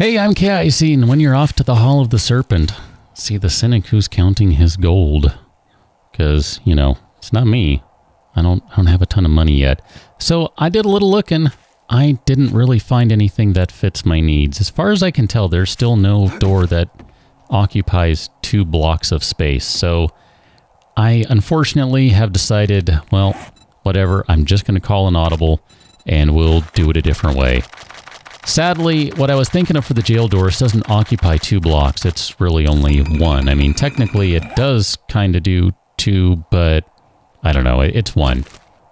Hey, I'm KIC, and when you're off to the Hall of the Serpent, see the cynic who's counting his gold. Because, you know, it's not me. I don't have a ton of money yet. So I did a little looking. I didn't really find anything that fits my needs. As far as I can tell, there's still no door that occupies 2 blocks of space. So I unfortunately have decided, well, whatever, I'm just going to call an audible and we'll do it a different way. Sadly, what I was thinking of for the jail doors doesn't occupy 2 blocks. It's really only 1. I mean, technically it does kind of do 2, but I don't know. It's 1.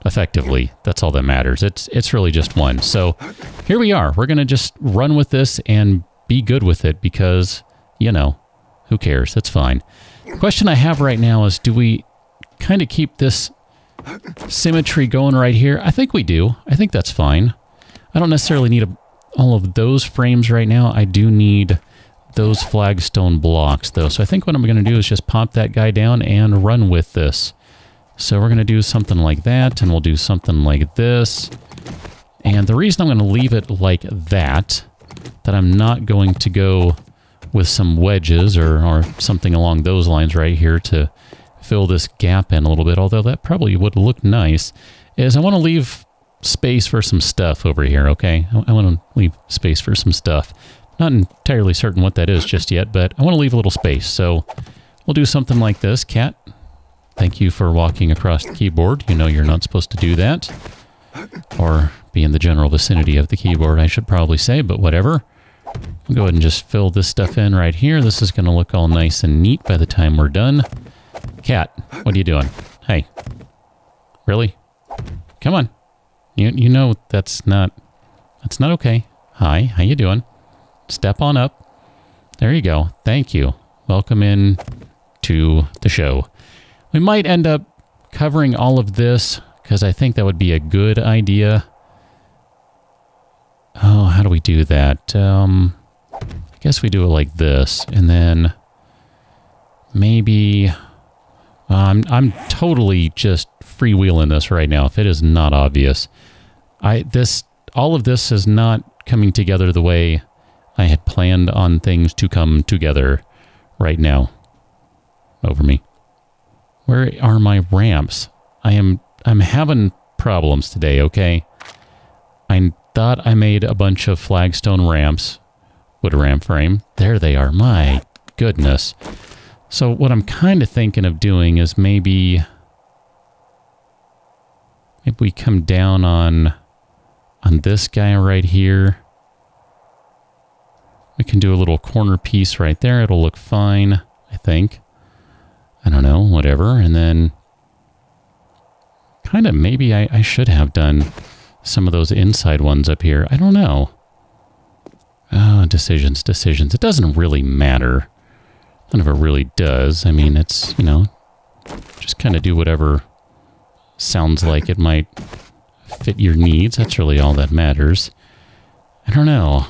Effectively, that's all that matters. It's really just 1. So here we are. We're going to just run with this and be good with it because, you know, who cares? It's fine. The question I have right now is, do we kind of keep this symmetry going right here? I think we do. I think that's fine. I don't necessarily need all of those frames right now. I do need those flagstone blocks, though. So I think what I'm going to do is just pop that guy down and run with this. So we're going to do something like that, and we'll do something like this. And the reason I'm going to leave it like that I'm not going to go with some wedges or something along those lines right here to fill this gap in a little bit, although that probably would look nice, is I want to leave space for some stuff over here, okay? I want to leave space for some stuff. Not entirely certain what that is just yet, but I want to leave a little space. So we'll do something like this. Cat, thank you for walking across the keyboard. You know you're not supposed to do that. Or be in the general vicinity of the keyboard, I should probably say, but whatever. We'll go ahead and just fill this stuff in right here. This is going to look all nice and neat by the time we're done. Cat, what are you doing? Hey. Really? Come on. You know that's not okay. Hi, how you doing? Step on up. There you go. Thank you. Welcome in to the show. We might end up covering all of this because I think that would be a good idea. Oh, how do we do that? I guess we do it like this, and then maybe I'm totally just freewheeling this right now. If it is not obvious, all of this is not coming together the way I had planned on things to come together right now. Over me. Where are my ramps? I'm having problems today, okay? I thought I made a bunch of flagstone ramps with a ramp frame. There they are. My goodness. So what I'm kind of thinking of doing is maybe we come down on this guy right here. We can do a little corner piece right there. It'll look fine, I think. I don't know, whatever. And then kind of maybe I should have done some of those inside ones up here. I don't know. Oh, decisions. It doesn't really matter. None of it really does. I mean, it's, you know, just kind of do whatever sounds like it might fit your needs. That's really all that matters. I don't know.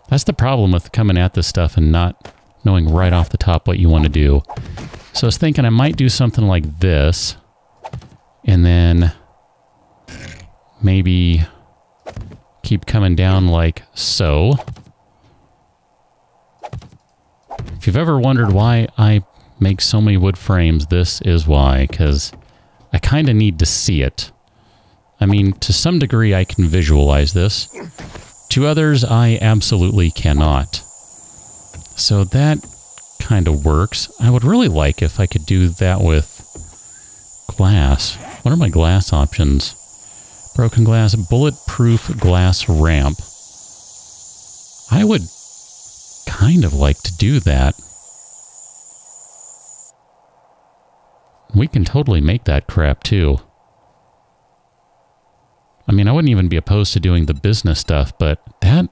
That's the problem with coming at this stuff and not knowing right off the top what you want to do. So I was thinking I might do something like this, and then maybe keep coming down like so. If you've ever wondered why I make so many wood frames, this is why, because I kind of need to see it. I mean, to some degree I can visualize this. To others, I absolutely cannot. So that kind of works. I would really like if I could do that with glass. What are my glass options? Broken glass, bulletproof glass ramp. I would kind of like to do that. We can totally make that crap too. I mean, I wouldn't even be opposed to doing the business stuff, but that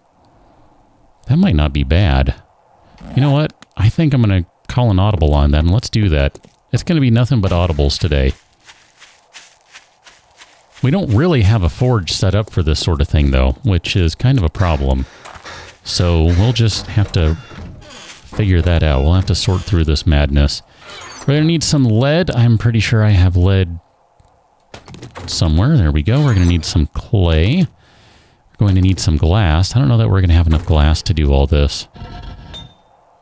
might not be bad. You know what? I think I'm going to call an audible on that, and let's do that. It's going to be nothing but audibles today. We don't really have a forge set up for this sort of thing, though, which is kind of a problem. So we'll just have to figure that out. We'll have to sort through this madness. We're going to need some lead. I'm pretty sure I have lead somewhere. There we go. We're going to need some clay. We're going to need some glass. I don't know that we're going to have enough glass to do all this.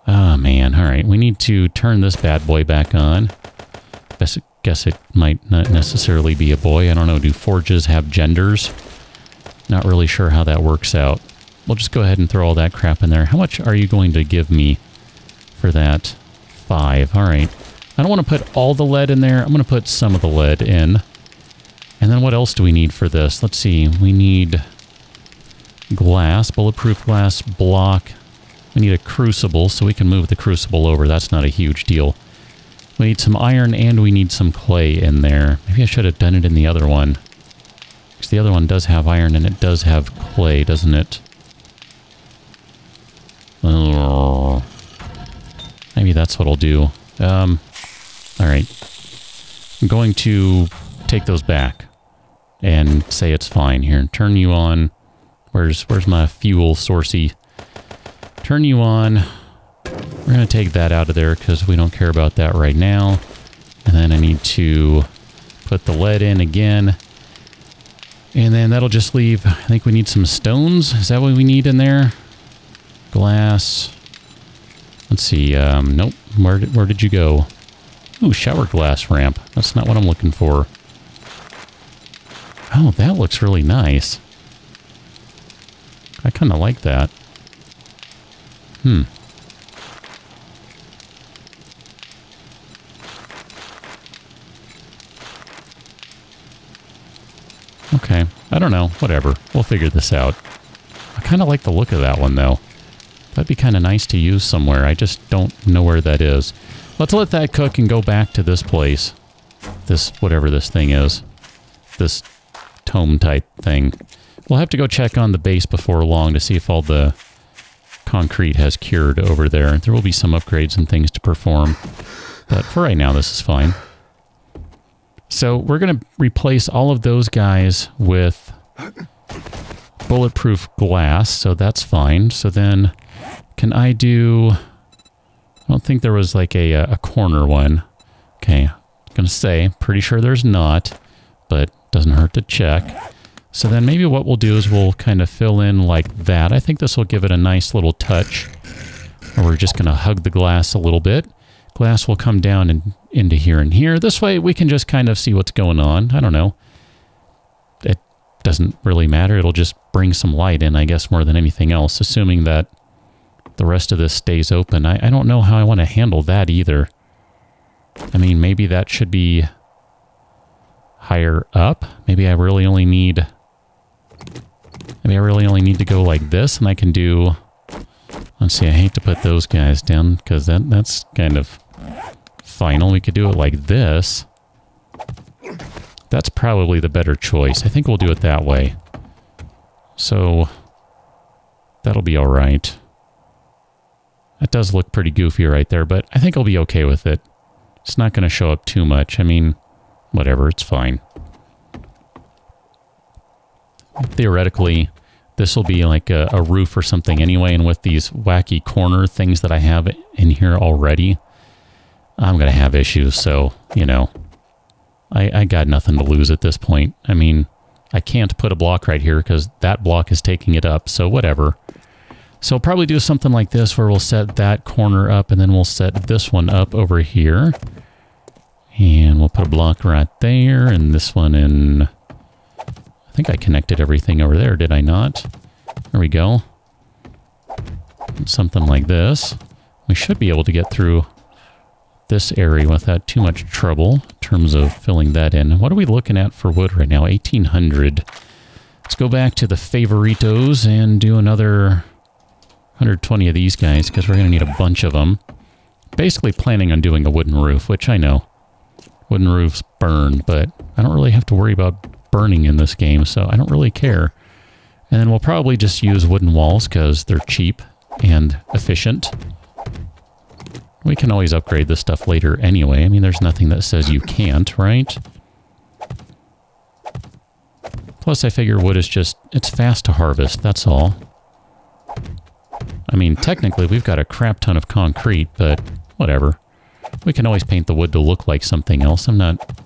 Oh, man. All right. We need to turn this bad boy back on. Guess it might not necessarily be a boy. I don't know. Do forges have genders? Not really sure how that works out. We'll just go ahead and throw all that crap in there. How much are you going to give me for that? 5. All right. I don't want to put all the lead in there. I'm going to put some of the lead in. And then what else do we need for this? Let's see. We need glass, bulletproof glass block. We need a crucible, so we can move the crucible over. That's not a huge deal. We need some iron, and we need some clay in there. Maybe I should have done it in the other one. Because the other one does have iron, and it does have clay, doesn't it? Oh. Maybe that's what I'll do. Alright. I'm going to take those back and say it's fine. Here, turn you on. Where's my fuel sourcey? Turn you on. We're going to take that out of there because we don't care about that right now. And then I need to put the lead in again. And then that'll just leave, I think we need some stones. Is that what we need in there? Glass. Let's see. Nope. Where did you go? Ooh, shower glass ramp. That's not what I'm looking for. Oh, that looks really nice. I kind of like that. Okay, I don't know. Whatever. We'll figure this out. I kind of like the look of that one, though. That'd be kind of nice to use somewhere. I just don't know where that is. Let's let that cook and go back to this place. This, whatever this thing is. This tome-type thing. We'll have to go check on the base before long to see if all the concrete has cured over there. There will be some upgrades and things to perform. But for right now, this is fine. So we're going to replace all of those guys with bulletproof glass, so that's fine. So then, can I do... I don't think there was like a corner one. Okay, I'm going to say, pretty sure there's not, but doesn't hurt to check. So then maybe what we'll do is we'll kind of fill in like that. I think this will give it a nice little touch. Or we're just going to hug the glass a little bit. Glass will come down and into here and here. This way we can just kind of see what's going on. I don't know. It doesn't really matter. It'll just bring some light in, I guess, more than anything else, assuming that the rest of this stays open. I don't know how I want to handle that either. I mean, maybe that should be higher up. Maybe I really only need... Maybe I really only need to go like this, and I can do... Let's see, I hate to put those guys down, because that's kind of final. We could do it like this. That's probably the better choice. I think we'll do it that way. So, that'll be alright. That does look pretty goofy right there, but I think I'll be okay with it. It's not going to show up too much. I mean, whatever, it's fine. Theoretically, this will be like a roof or something anyway, and with these wacky corner things that I have in here already, I'm going to have issues, so, you know, I got nothing to lose at this point. I mean, I can't put a block right here because that block is taking it up, so whatever. So I'll probably do something like this where we'll set that corner up, and then we'll set this one up over here. And we'll put a block right there, and this one in... I think I connected everything over there, did I not? There we go. Something like this. We should be able to get through this area without too much trouble in terms of filling that in. What are we looking at for wood right now? 1800. Let's go back to the favoritos and do another 120 of these guys, because we're going to need a bunch of them. Basically planning on doing a wooden roof, which I know. Wooden roofs burn, but I don't really have to worry about burning in this game, so I don't really care. And then we'll probably just use wooden walls because they're cheap and efficient. We can always upgrade this stuff later anyway. I mean, there's nothing that says you can't, right? Plus, I figure wood is just, it's fast to harvest, that's all. I mean, technically, we've got a crap ton of concrete, but whatever. We can always paint the wood to look like something else. I'm not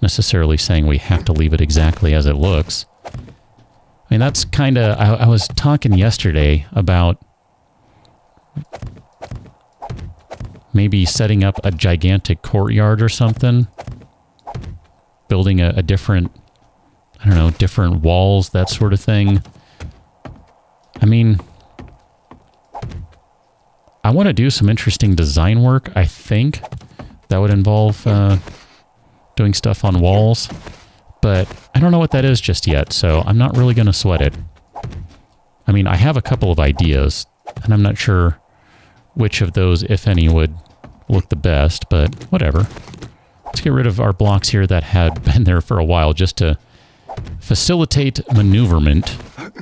necessarily saying we have to leave it exactly as it looks. I mean, that's kind of... I was talking yesterday about maybe setting up a gigantic courtyard or something. Building a different... I don't know, different walls, that sort of thing. I mean... I want to do some interesting design work, I think. That would involve doing stuff on walls. But I don't know what that is just yet, so I'm not really going to sweat it. I mean, I have a couple of ideas, and I'm not sure which of those, if any, would look the best, but whatever. Let's get rid of our blocks here that had been there for a while, just to facilitate maneuverment.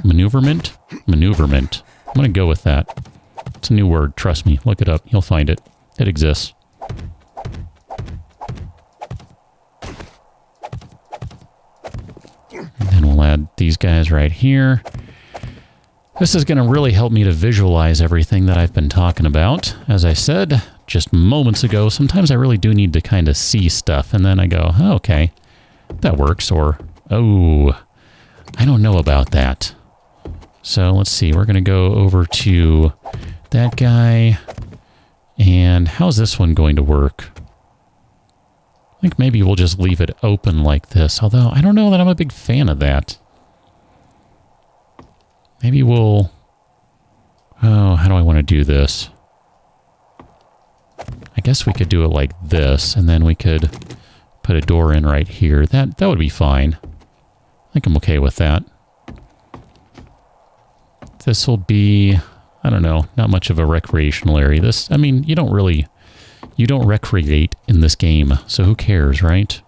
Maneuverment? Maneuverment. I'm going to go with that. It's a new word, trust me. Look it up, you'll find it. It exists. And then we'll add these guys right here. This is going to really help me to visualize everything that I've been talking about. As I said just moments ago, sometimes I really do need to kind of see stuff, and then I go, oh, okay, that works, or, oh, I don't know about that. So let's see, we're going to go over to that guy, and how's this one going to work? I think maybe we'll just leave it open like this, although I don't know that I'm a big fan of that. Maybe we'll... Oh, how do I want to do this? I guess we could do it like this, and then we could put a door in right here. That would be fine. I think I'm okay with that. This will be, I don't know, not much of a recreational area. This, I mean, you don't recreate in this game, so who cares, right?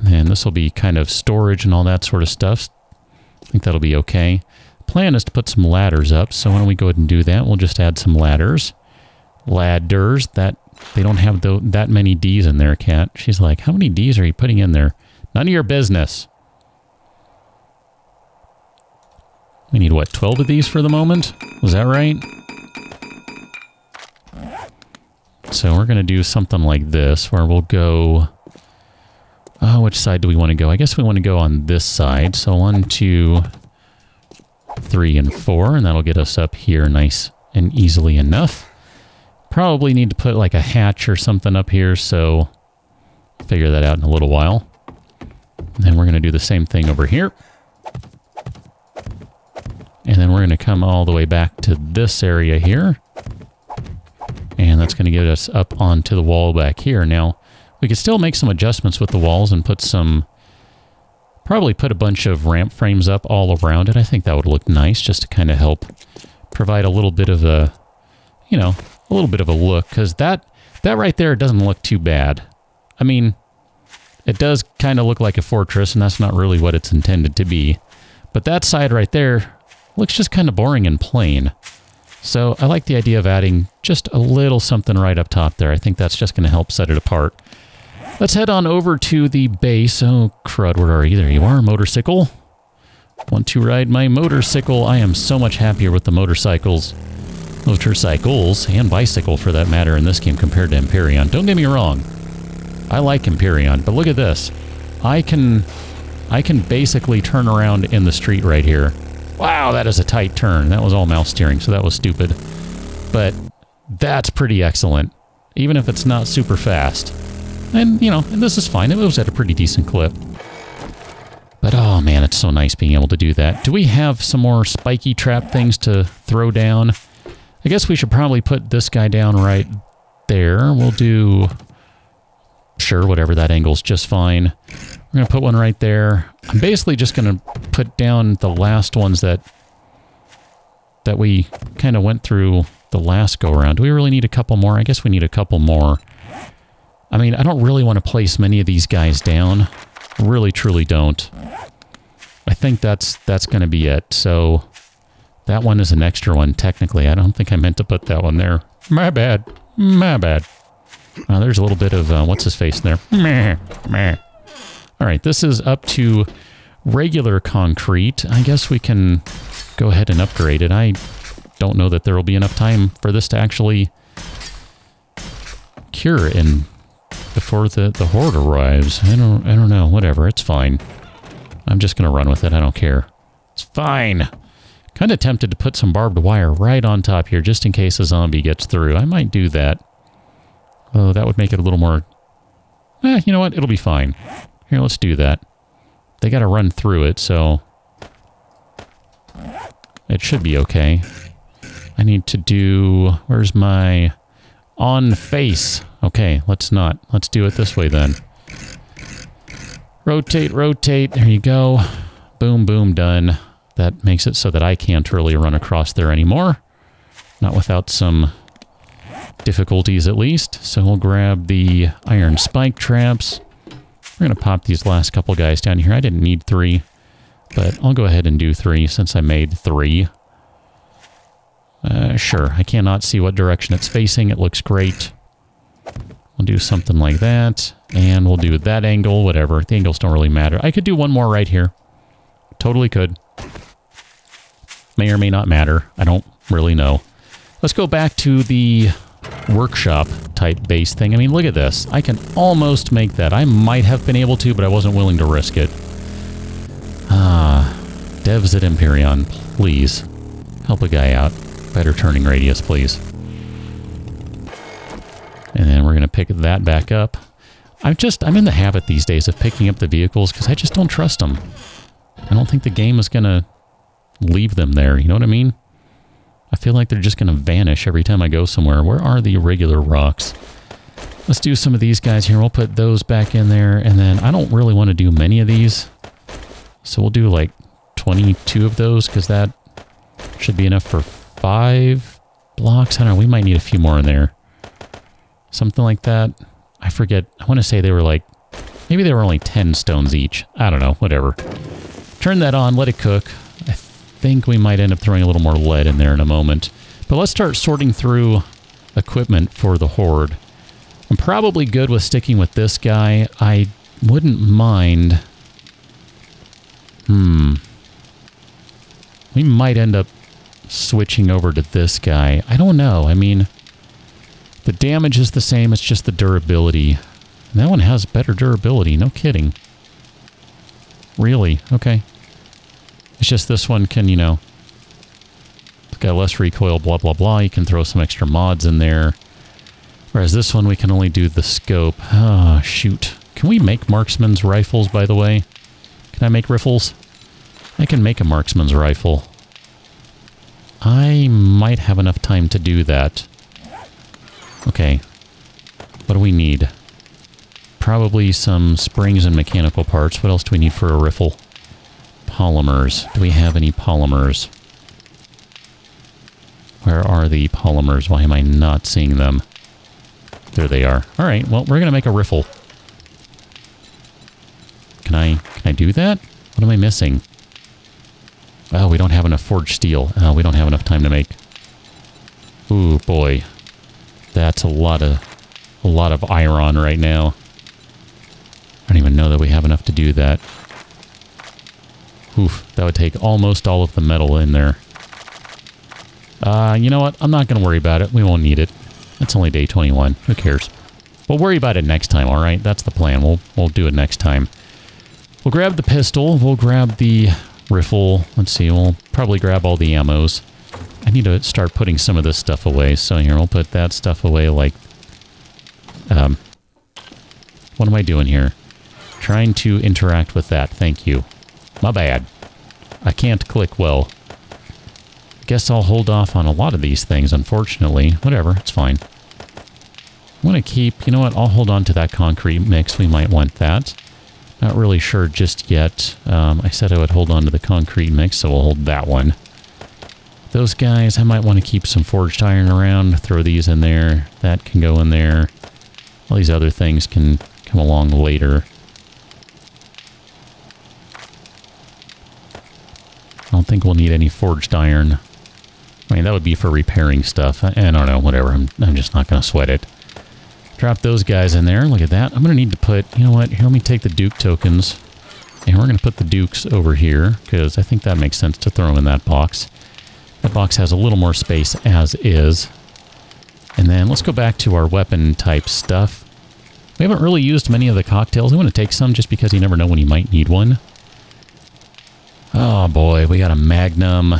And this will be kind of storage and all that sort of stuff. I think that'll be okay. Plan is to put some ladders up, so why don't we go ahead and do that? We'll just add some ladders. Ladders, that they don't have that many D's in there, Cat. She's like, how many D's are you putting in there? None of your business. We need, what, 12 of these for the moment? Was that right? So we're going to do something like this, where we'll go... Oh, which side do we want to go? I guess we want to go on this side. So 1, 2, 3, and 4, and that'll get us up here nice and easily enough. Probably need to put like a hatch or something up here, so figure that out in a little while. And then we're going to do the same thing over here. And then we're going to come all the way back to this area here. And that's going to get us up onto the wall back here. Now, we could still make some adjustments with the walls and put some... Probably put a bunch of ramp frames up all around it. I think that would look nice, just to kind of help provide a little bit of a... You know, a little bit of a look. Because that right there doesn't look too bad. I mean, it does kind of look like a fortress, and that's not really what it's intended to be. But that side right there looks just kind of boring and plain. So I like the idea of adding just a little something right up top there. I think that's just going to help set it apart. Let's head on over to the base. Oh, crud, where are you? There you are, motorcycle. Want to ride my motorcycle? I am so much happier with the motorcycles, and bicycle for that matter in this game compared to Empyrean. Don't get me wrong. I like Empyrean, but look at this. I can basically turn around in the street right here. Wow, that is a tight turn. That was all mouse steering, so that was stupid. But that's pretty excellent, even if it's not super fast. And, you know, and this is fine. It moves at a pretty decent clip. But, oh man, it's so nice being able to do that. Do we have some more spiky trap things to throw down? I guess we should probably put this guy down right there. We'll do... Sure, whatever, that angle's just fine. We're going to put one right there. I'm basically just going to put down the last ones that we kind of went through the last go-around. Do we really need a couple more? I guess we need a couple more. I mean, I don't really want to place many of these guys down. Really, truly don't. I think that's going to be it. So that one is an extra one, technically. I don't think I meant to put that one there. My bad. My bad. There's a little bit of, what's-his-face in there. Meh, meh. All right, this is up to regular concrete. I guess we can go ahead and upgrade it. I don't know that there will be enough time for this to actually cure before the horde arrives. I don't know. Whatever, it's fine. I'm just going to run with it. I don't care. It's fine. Kind of tempted to put some barbed wire right on top here just in case a zombie gets through. I might do that. Oh, that would make it a little more... you know what? It'll be fine. Here, let's do that. They got to run through it, so... it should be okay. I need to do... where's my... on face. Okay, let's not. Let's do it this way then. Rotate, rotate. There you go. Boom, boom, done. That makes it so that I can't really run across there anymore. Not without some difficulties, at least. So we'll grab the iron spike traps. We're going to pop these last couple guys down here. I didn't need 3, but I'll go ahead and do 3 since I made 3. Sure, I cannot see what direction it's facing. It looks great. We'll do something like that, and we'll do that angle, whatever. The angles don't really matter. I could do one more right here. Totally could. May or may not matter. I don't really know. Let's go back to the workshop type base thing. I mean, look at this. I can almost make that. I might have been able to, but I wasn't willing to risk it. Devs at Empyrean, please. Help a guy out. Better turning radius, please. And then we're going to pick that back up. I'm in the habit these days of picking up the vehicles because I just don't trust them. I don't think the game is going to leave them there. You know what I mean? I feel like they're just going to vanish every time I go somewhere. Where are the irregular rocks? Let's do some of these guys here. We'll put those back in there. And then I don't really want to do many of these. So we'll do like 22 of those because that should be enough for 5 blocks. I don't know. We might need a few more in there. Something like that. I forget. I want to say they were like... maybe they were only 10 stones each. I don't know. Whatever. Turn that on. Let it cook. I think we might end up throwing a little more lead in there in a moment. But let's start sorting through equipment for the Horde. I'm probably good with sticking with this guy. I wouldn't mind... we might end up switching over to this guy. I don't know. I mean, the damage is the same. It's just the durability. And that one has better durability. No kidding. Really? Okay. It's just this one can, you know, it's got less recoil, blah, blah, blah. You can throw some extra mods in there. Whereas this one, we can only do the scope. Ah, shoot. Can we make marksman's rifles, by the way? Can I make riffles? I can make a marksman's rifle. I might have enough time to do that. Okay. What do we need? Probably some springs and mechanical parts. What else do we need for a riffle? Polymers. Do we have any polymers? Where are the polymers? Why am I not seeing them? There they are. Alright, well, we're going to make a riffle. Can I do that? What am I missing? Oh, we don't have enough forged steel. Oh, we don't have enough time to make... ooh, boy. That's a lot of iron right now. I don't even know that we have enough to do that. Oof, that would take almost all of the metal in there. You know what? I'm not going to worry about it. We won't need it. It's only day 21. Who cares? We'll worry about it next time, alright? That's the plan. We'll do it next time. We'll grab the pistol. We'll grab the riffle. Let's see. We'll probably grab all the ammos. I need to start putting some of this stuff away. So here, we'll put that stuff away like... what am I doing here? Trying to interact with that. Thank you. My bad. I can't click well. Guess I'll hold off on a lot of these things, unfortunately. Whatever, it's fine. I'm going to keep... you know what? I'll hold on to that concrete mix. We might want that. Not really sure just yet. I said I would hold on to the concrete mix, so we'll hold that one. Those guys, I might want to keep some forged iron around. Throw these in there. That can go in there. All these other things can come along later. I don't think we'll need any forged iron. I mean, that would be for repairing stuff. I don't know, whatever. I'm just not going to sweat it. Drop those guys in there. Look at that. I'm going to need to put... you know what? Here, let me take the Duke tokens. And we're going to put the Dukes over here, because I think that makes sense to throw them in that box. That box has a little more space as is. And then let's go back to our weapon type stuff. We haven't really used many of the cocktails. I want to take some just because you never know when you might need one. Oh boy, we got a magnum.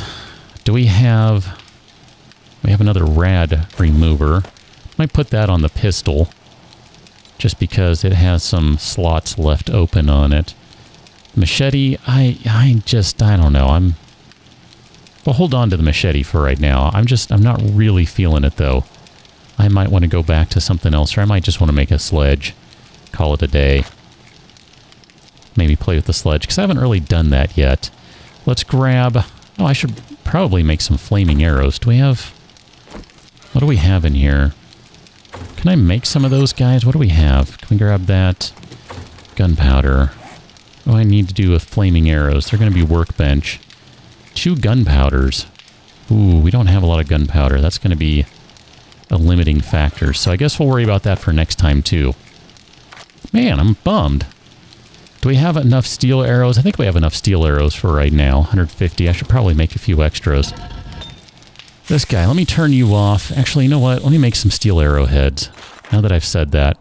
Do we have... We have another rad remover. Might put that on the pistol. Just because it has some slots left open on it. Machete, I don't know. Well, hold on to the machete for right now. I'm not really feeling it, though. I might want to go back to something else, or I might just want to make a sledge. Call it a day. Maybe play with the sledge, because I haven't really done that yet. Let's grab... Oh, I should probably make some flaming arrows. Do we have... What do we have in here? Can I make some of those guys? What do we have? Can we grab that? Gunpowder. What do I need to do with flaming arrows? They're going to be workbench. 2 gunpowders. Ooh, we don't have a lot of gunpowder. That's going to be a limiting factor. So I guess we'll worry about that for next time, too. Man, I'm bummed. Do we have enough steel arrows? I think we have enough steel arrows for right now. 150. I should probably make a few extras. This guy, let me turn you off. Actually, you know what? Let me make some steel arrowheads. Now that I've said that.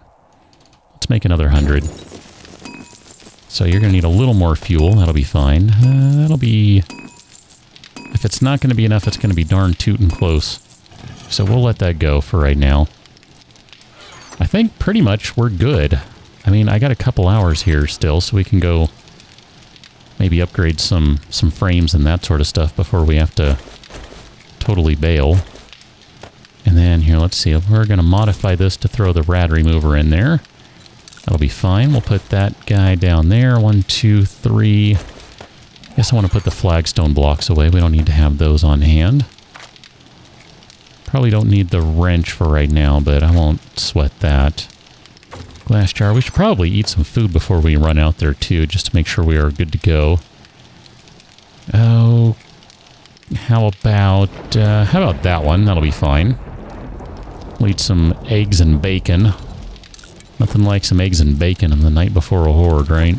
Let's make another 100. So you're going to need a little more fuel. That'll be fine. That'll be... If it's not going to be enough, it's going to be darn tootin' close. So we'll let that go for right now. I think pretty much we're good. I mean, I got a couple hours here still, so we can go maybe upgrade some frames and that sort of stuff before we have to totally bail. And then here, let's see. We're going to modify this to throw the rad remover in there. That'll be fine. We'll put that guy down there. 1, 2, 3. I guess I want to put the flagstone blocks away. We don't need to have those on hand. Probably don't need the wrench for right now, but I won't sweat that. Glass jar. We should probably eat some food before we run out there, too, just to make sure we are good to go. Oh, how about that one? That'll be fine. We'll eat some eggs and bacon. Nothing like some eggs and bacon on the night before a horde, right?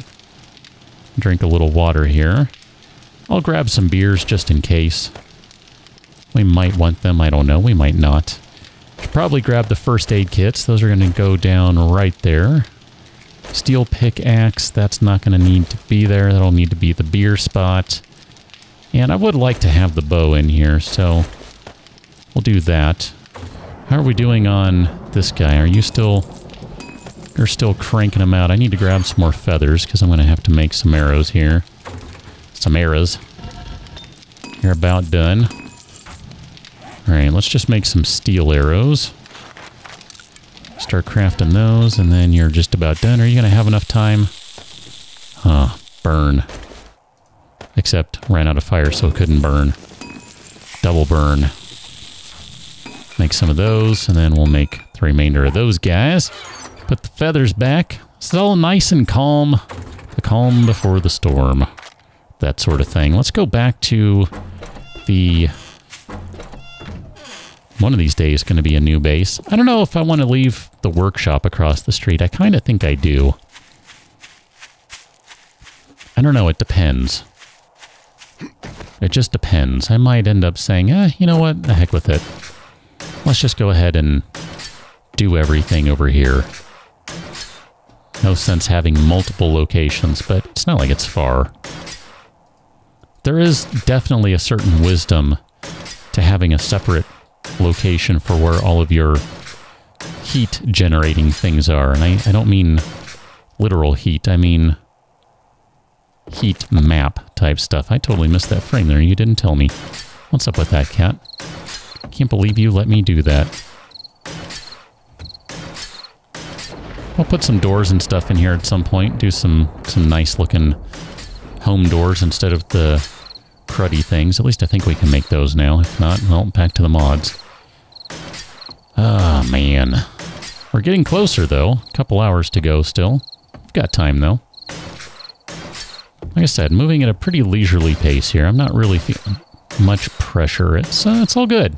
Drink a little water here. I'll grab some beers just in case. We might want them, I don't know. We might not. Should probably grab the first aid kits. Those are going to go down right there. Steel pickaxe, that's not going to need to be there. That'll need to be the beer spot. And I would like to have the bow in here, so we'll do that. How are we doing on this guy? Are you still... You're still cranking them out. I need to grab some more feathers, because I'm going to have to make some arrows here. Some arrows. You're about done. Alright, let's just make some steel arrows. Start crafting those, and then you're just about done. Are you going to have enough time? Burn. Except, ran out of fire, so it couldn't burn. Double burn. Make some of those, and then we'll make the remainder of those guys. Put the feathers back. It's all nice and calm. The calm before the storm. That sort of thing. Let's go back to the... One of these days is going to be a new base. I don't know if I want to leave the workshop across the street. I kind of think I do. I don't know. It depends. It just depends. I might end up saying, you know what? The heck with it. Let's just go ahead and do everything over here. No sense having multiple locations, but it's not like it's far. There is definitely a certain wisdom to having a separate location for where all of your heat generating things are. And I don't mean literal heat, I mean heat map type stuff. I totally missed that frame there. You didn't tell me. What's up with that, cat? Can't believe you let me do that. I'll put some doors and stuff in here at some point. Do some nice looking home doors instead of the cruddy things. At least I think we can make those now. If not, well, back to the mods. Ah, man. We're getting closer, though. A couple hours to go still. We've got time, though. Like I said, moving at a pretty leisurely pace here. I'm not really feeling much pressure. It's all good.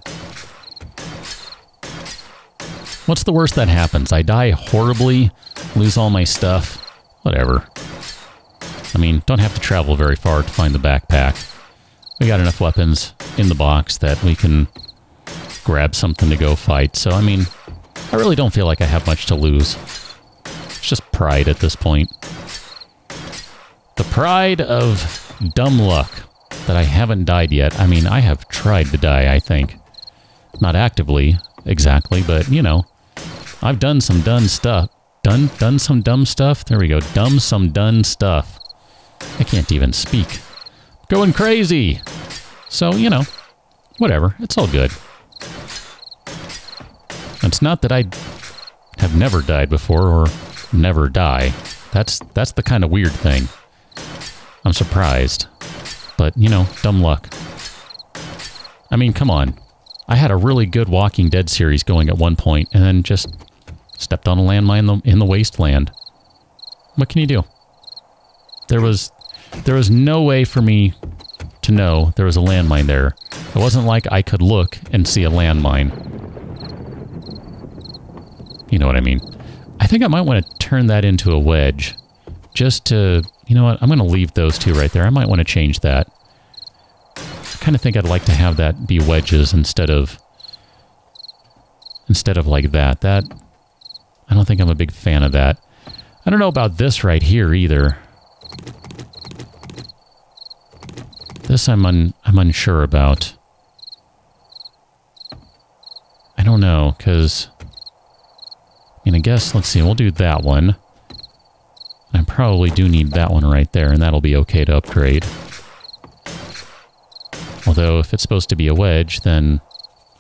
What's the worst that happens? I die horribly, lose all my stuff. Whatever. I mean, don't have to travel very far to find the backpack. We got enough weapons in the box that we can grab something to go fight. So, I mean, I really don't feel like I have much to lose. It's just pride at this point. The pride of dumb luck that I haven't died yet. I mean, I have tried to die, I think. Not actively, exactly, but, you know, I've done some done stuff. Done some dumb stuff? There we go. Done stuff. I can't even speak. Going crazy! So, you know, whatever. It's all good. It's not that I have never died before or never die. That's the kind of weird thing. I'm surprised. But, you know, dumb luck. I mean, come on. I had a really good Walking Dead series going at one point, and then just stepped on a landmine in the wasteland. What can you do? There was no way for me to know there was a landmine there. It wasn't like I could look and see a landmine. You know what I mean? I think I might want to turn that into a wedge. Just to... You know what? I'm going to leave those two right there. I might want to change that. I kind of think I'd like to have that be wedges instead of like that. I don't think I'm a big fan of that. I don't know about this right here either. This I'm unsure about. I don't know, because... I mean, I guess, let's see, we'll do that one. I probably do need that one right there, and that'll be okay to upgrade. Although, if it's supposed to be a wedge, then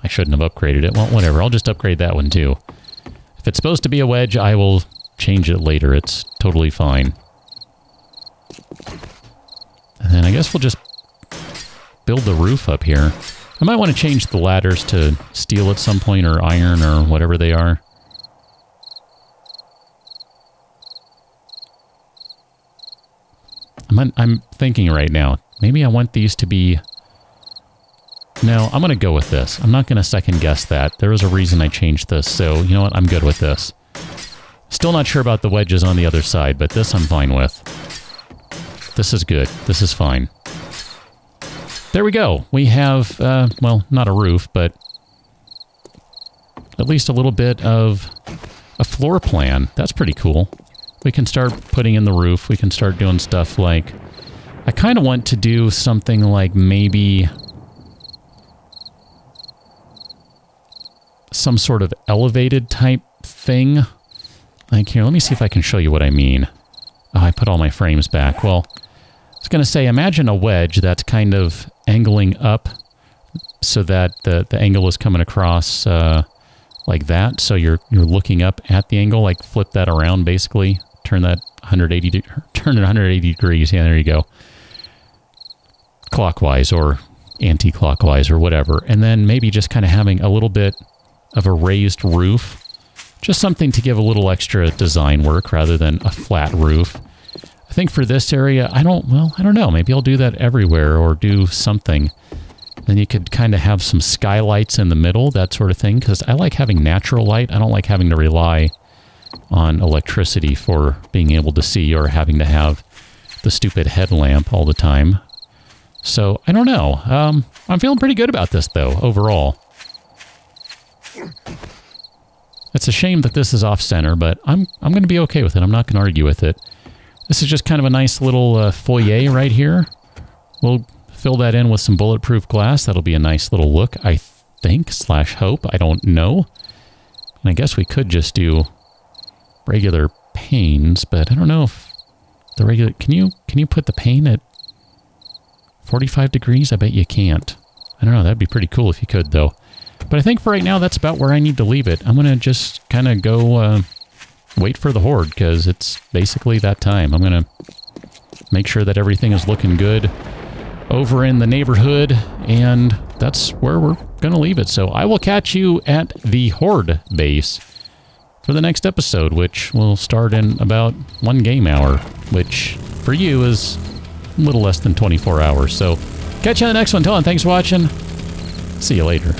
I shouldn't have upgraded it. Well, whatever, I'll just upgrade that one too. If it's supposed to be a wedge, I will change it later. It's totally fine. And then I guess we'll just build the roof up here. I might want to change the ladders to steel at some point, or iron, or whatever they are. I'm thinking right now, maybe I want these to be... No, I'm going to go with this. I'm not going to second guess that. There was a reason I changed this, so you know what? I'm good with this. Still not sure about the wedges on the other side, but this I'm fine with. This is good. This is fine. There we go. We have, well, not a roof, but at least a little bit of a floor plan. That's pretty cool. We can start putting in the roof. We can start doing stuff like... I kind of want to do something like maybe... some sort of elevated type thing. Like here, let me see if I can show you what I mean. Oh, I put all my frames back. Well, I was going to say, imagine a wedge that's kind of angling up so that the angle is coming across like that. So you're looking up at the angle, like flip that around basically. Turn that 180, turn it 180 degrees. Yeah, there you go. Clockwise or anti-clockwise or whatever. And then maybe just kind of having a little bit of a raised roof. Just something to give a little extra design work rather than a flat roof. I think for this area, I don't know. Maybe I'll do that everywhere or do something. Then you could kind of have some skylights in the middle, that sort of thing, because I like having natural light. I don't like having to rely on electricity for being able to see or having to have the stupid headlamp all the time. So, I don't know. I'm feeling pretty good about this, though, overall. It's a shame that this is off-center, but I'm going to be okay with it. I'm not going to argue with it. This is just kind of a nice little foyer right here. We'll fill that in with some bulletproof glass. That'll be a nice little look, I think, / hope. I don't know. And I guess we could just do regular panes, but I don't know if the regular... Can you put the pane at 45 degrees? I bet you can't. I don't know. That'd be pretty cool if you could, though. But I think for right now, that's about where I need to leave it. I'm going to just kind of go wait for the horde, because it's basically that time. I'm going to make sure that everything is looking good over in the neighborhood, and that's where we're going to leave it. So I will catch you at the horde base for the next episode, which will start in about 1 game hour, which for you is a little less than 24 hours. So catch you on the next one. Till then, thanks for watching. See you later.